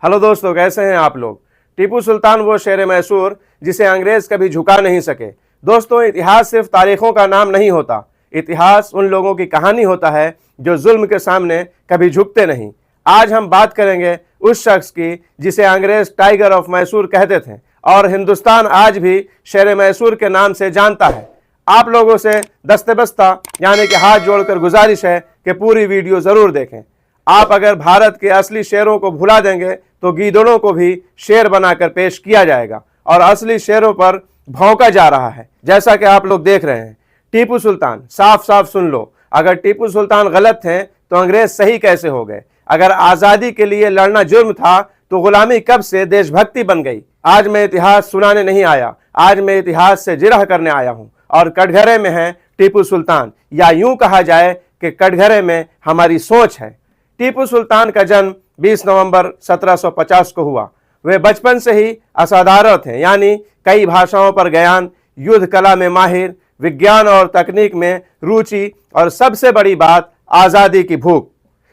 Hello दोस्तों, कैसे हैं आप लोग। टीपू सुल्तान वो शेर मैसूर जिसे अंग्रेज कभी झुका नहीं सके। दोस्तों, इतिहास सिर्फ तारीखों का नाम नहीं होता, इतिहास उन लोगों की कहानी होता है जो जुल्म के सामने कभी झुकते नहीं। आज हम बात करेंगे उस शख्स की जिसे अंग्रेज टाइगर ऑफ मैसूर कहते थे और हिंदुस्तान आज भी शेर मैसूर के नाम से जानता है। आप लोगों से दस्तबस्ता यानी कि हाथ जोड़कर गुजारिश है कि पूरी वीडियो जरूर देखें। आप अगर भारत के असली शेरों को भुला देंगे तो गीदड़ों को भी शेर बनाकर पेश किया जाएगा और असली शेरों पर भौंका जा रहा है, जैसा कि आप लोग देख रहे हैं। टीपू सुल्तान, साफ साफ सुन लो, अगर टीपू सुल्तान गलत थे तो अंग्रेज सही कैसे हो गए। अगर आजादी के लिए लड़ना जुर्म था तो गुलामी कब से देशभक्ति बन गई। आज मैं इतिहास सुनाने नहीं आया, आज मैं इतिहास से जिरह करने आया हूं और कटघरे में है टीपू सुल्तान, या यूं कहा जाए कि कटघरे में हमारी सोच है। टीपू सुल्तान का जन्म 20 नवंबर 1750 को हुआ। वे बचपन से ही असाधारण थे, यानी कई भाषाओं पर ज्ञान, युद्ध कला में माहिर, विज्ञान और तकनीक में रुचि और सबसे बड़ी बात आज़ादी की भूख।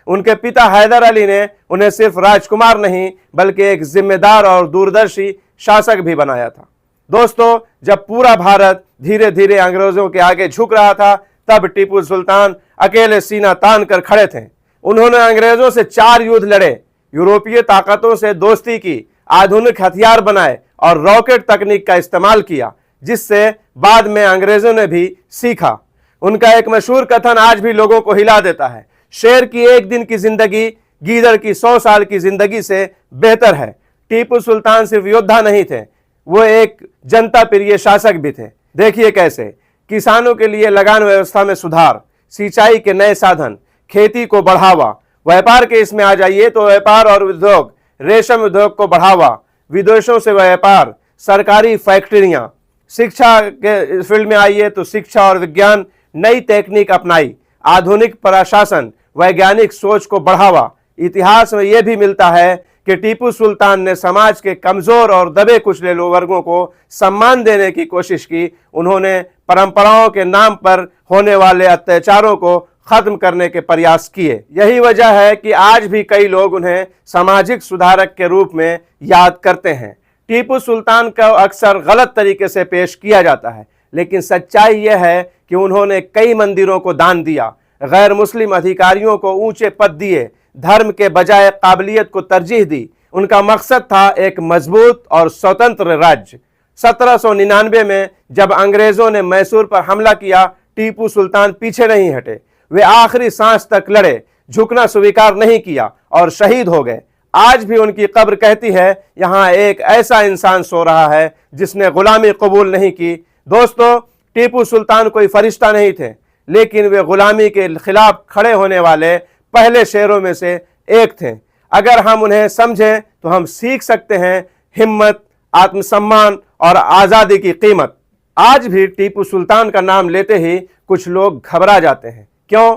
उनके पिता हैदर अली ने उन्हें सिर्फ राजकुमार नहीं बल्कि एक जिम्मेदार और दूरदर्शी शासक भी बनाया था। दोस्तों, जब पूरा भारत धीरे धीरे अंग्रेजों के आगे झुक रहा था तब टीपू सुल्तान अकेले सीना तान कर खड़े थे। उन्होंने अंग्रेजों से 4 युद्ध लड़े, यूरोपीय ताकतों से दोस्ती की, आधुनिक हथियार बनाए और रॉकेट तकनीक का इस्तेमाल किया, जिससे बाद में अंग्रेजों ने भी सीखा। उनका एक मशहूर कथन आज भी लोगों को हिला देता है, शेर की एक दिन की जिंदगी गीदड़ की 100 साल की जिंदगी से बेहतर है। टीपू सुल्तान सिर्फ योद्धा नहीं थे, वो एक जनता प्रिय शासक भी थे। देखिए कैसे। किसानों के लिए लगान व्यवस्था में सुधार, सिंचाई के नए साधन, खेती को बढ़ावा, व्यापार के इसमें आ जाइए तो व्यापार और उद्योग, रेशम उद्योग को बढ़ावा, विदेशों से व्यापार, सरकारी फैक्ट्रियां, शिक्षा के फील्ड में आइए तो शिक्षा और विज्ञान, नई तकनीक अपनाई, आधुनिक प्रशासन, वैज्ञानिक सोच को बढ़ावा। इतिहास में यह भी मिलता है कि टीपू सुल्तान ने समाज के कमजोर और दबे कुचले वर्गों को सम्मान देने की कोशिश की। उन्होंने परंपराओं के नाम पर होने वाले अत्याचारों को खत्म करने के प्रयास किए। यही वजह है कि आज भी कई लोग उन्हें सामाजिक सुधारक के रूप में याद करते हैं। टीपू सुल्तान को अक्सर गलत तरीके से पेश किया जाता है, लेकिन सच्चाई यह है कि उन्होंने कई मंदिरों को दान दिया, गैर मुस्लिम अधिकारियों को ऊंचे पद दिए, धर्म के बजाय काबिलियत को तरजीह दी। उनका मकसद था एक मजबूत और स्वतंत्र राज्य। 1799 में जब अंग्रेजों ने मैसूर पर हमला किया, टीपू सुल्तान पीछे नहीं हटे। वे आखिरी सांस तक लड़े, झुकना स्वीकार नहीं किया और शहीद हो गए। आज भी उनकी कब्र कहती है, यहाँ एक ऐसा इंसान सो रहा है जिसने गुलामी कबूल नहीं की। दोस्तों, टीपू सुल्तान कोई फरिश्ता नहीं थे, लेकिन वे गुलामी के खिलाफ खड़े होने वाले पहले शेरों में से एक थे। अगर हम उन्हें समझें तो हम सीख सकते हैं हिम्मत, आत्मसम्मान और आज़ादी की कीमत। आज भी टीपू सुल्तान का नाम लेते ही कुछ लोग घबरा जाते हैं। क्यों?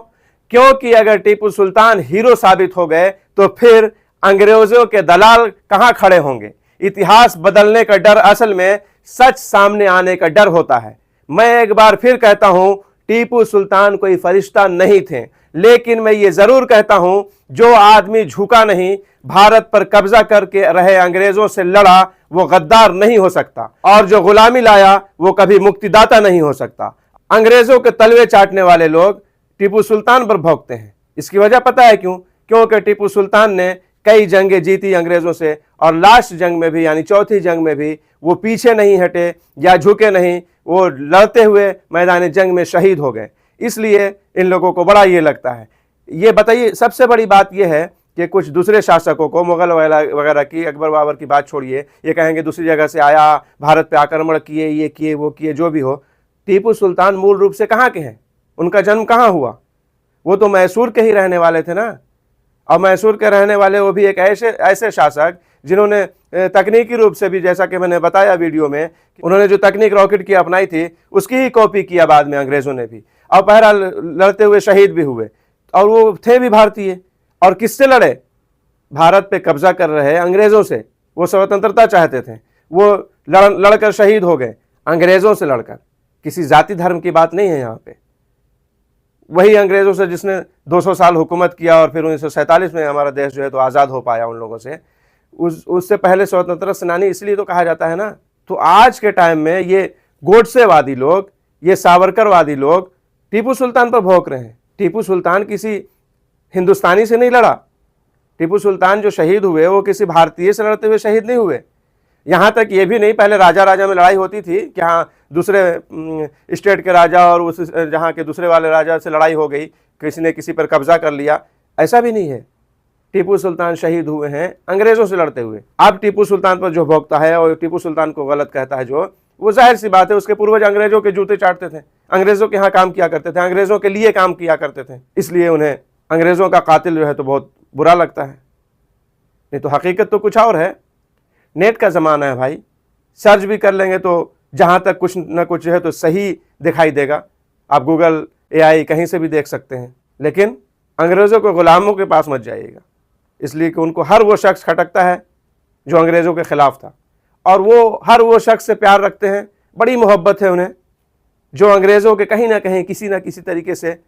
क्योंकि अगर टीपू सुल्तान हीरो साबित हो गए तो फिर अंग्रेजों के दलाल कहां खड़े होंगे। इतिहास बदलने का डर असल में सच सामने आने का डर होता है। मैं एक बार फिर कहता हूं, टीपू सुल्तान कोई फरिश्ता नहीं थे, लेकिन मैं ये जरूर कहता हूं, जो आदमी झुका नहीं, भारत पर कब्जा करके रहे अंग्रेजों से लड़ा, वो गद्दार नहीं हो सकता, और जो गुलामी लाया वो कभी मुक्तिदाता नहीं हो सकता। अंग्रेजों के तलवे चाटने वाले लोग टीपू सुल्तान पर भौंकते हैं। इसकी वजह पता है क्यों? क्योंकि टीपू सुल्तान ने कई जंगें जीती अंग्रेजों से, और लास्ट जंग में भी यानी चौथी जंग में भी वो पीछे नहीं हटे या झुके नहीं, वो लड़ते हुए मैदान जंग में शहीद हो गए। इसलिए इन लोगों को बड़ा ये लगता है। ये बताइए, सबसे बड़ी बात ये है कि कुछ दूसरे शासकों को, मुगल वगैरह की, अकबर बाबर की बात छोड़िए, ये कहेंगे दूसरी जगह से आया, भारत पे आक्रमण किए, ये किए, वो किए, जो भी हो। टीपू सुल्तान मूल रूप से कहाँ के हैं? उनका जन्म कहाँ हुआ? वो तो मैसूर के ही रहने वाले थे ना। और मैसूर के रहने वाले वो भी एक ऐसे शासक जिन्होंने तकनीकी रूप से भी, जैसा कि मैंने बताया वीडियो में, उन्होंने जो तकनीक रॉकेट की अपनाई थी उसकी ही कॉपी किया बाद में अंग्रेजों ने भी, और पहरा लड़ते हुए शहीद भी हुए। और वो थे भी भारतीय। और किससे लड़े? भारत पे कब्जा कर रहे अंग्रेजों से। वो स्वतंत्रता चाहते थे, वो लड़कर शहीद हो गए अंग्रेजों से लड़कर। किसी जाति धर्म की बात नहीं है यहाँ पे। वही अंग्रेजों से जिसने 200 साल हुकूमत किया और फिर 1947 में हमारा देश जो है तो आज़ाद हो पाया उन लोगों से। उससे पहले स्वतंत्रता सेनानी इसलिए तो कहा जाता है ना। तो आज के टाइम में ये गोडसेवादी लोग, ये सावरकरवादी लोग टीपू सुल्तान पर भौंक रहे हैं। टीपू सुल्तान किसी हिंदुस्तानी से नहीं लड़ा। टीपू सुल्तान जो शहीद हुए वो किसी भारतीय से लड़ते हुए शहीद नहीं हुए। यहाँ तक ये भी नहीं, पहले राजा राजा में लड़ाई होती थी कि हाँ दूसरे स्टेट के राजा और उस जहाँ के दूसरे वाले राजा से लड़ाई हो गई, किसी ने किसी पर कब्जा कर लिया, ऐसा भी नहीं है। टीपू सुल्तान शहीद हुए हैं अंग्रेज़ों से लड़ते हुए। अब टीपू सुल्तान पर जो भोगता है और टीपू सुल्तान को गलत कहता है जो, वो जाहिर सी बात है उसके पूर्वज अंग्रेज़ों के जूते चाटते थे, अंग्रेज़ों के यहाँ काम किया करते थे, अंग्रेज़ों के लिए काम किया करते थे, इसलिए उन्हें अंग्रेज़ों का कातिल जो है तो बहुत बुरा लगता है। नहीं तो हकीकत तो कुछ और है। नेट का ज़माना है भाई, सर्च भी कर लेंगे तो जहाँ तक कुछ न कुछ है तो सही दिखाई देगा। आप गूगल, AI कहीं से भी देख सकते हैं, लेकिन अंग्रेज़ों के ग़ुलामों के पास मत जाइएगा, इसलिए कि उनको हर वो शख्स खटकता है जो अंग्रेज़ों के ख़िलाफ़ था, और वो हर वो शख्स से प्यार रखते हैं, बड़ी मोहब्बत है उन्हें, जो अंग्रेज़ों के कहीं ना कहीं किसी न किसी तरीके से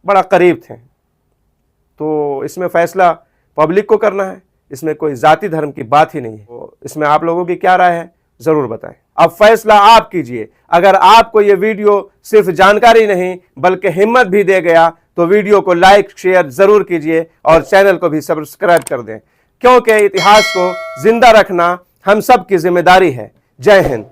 बड़ा करीब थे। तो इसमें फ़ैसला पब्लिक को करना है, इसमें कोई ज़ाती धर्म की बात ही नहीं है। तो इसमें आप लोगों की क्या राय है ज़रूर बताएं। अब फैसला आप कीजिए। अगर आपको ये वीडियो सिर्फ जानकारी नहीं बल्कि हिम्मत भी दे गया तो वीडियो को लाइक शेयर ज़रूर कीजिए और चैनल को भी सब्सक्राइब कर दें, क्योंकि इतिहास को जिंदा रखना हम सब की जिम्मेदारी है। जय हिंद।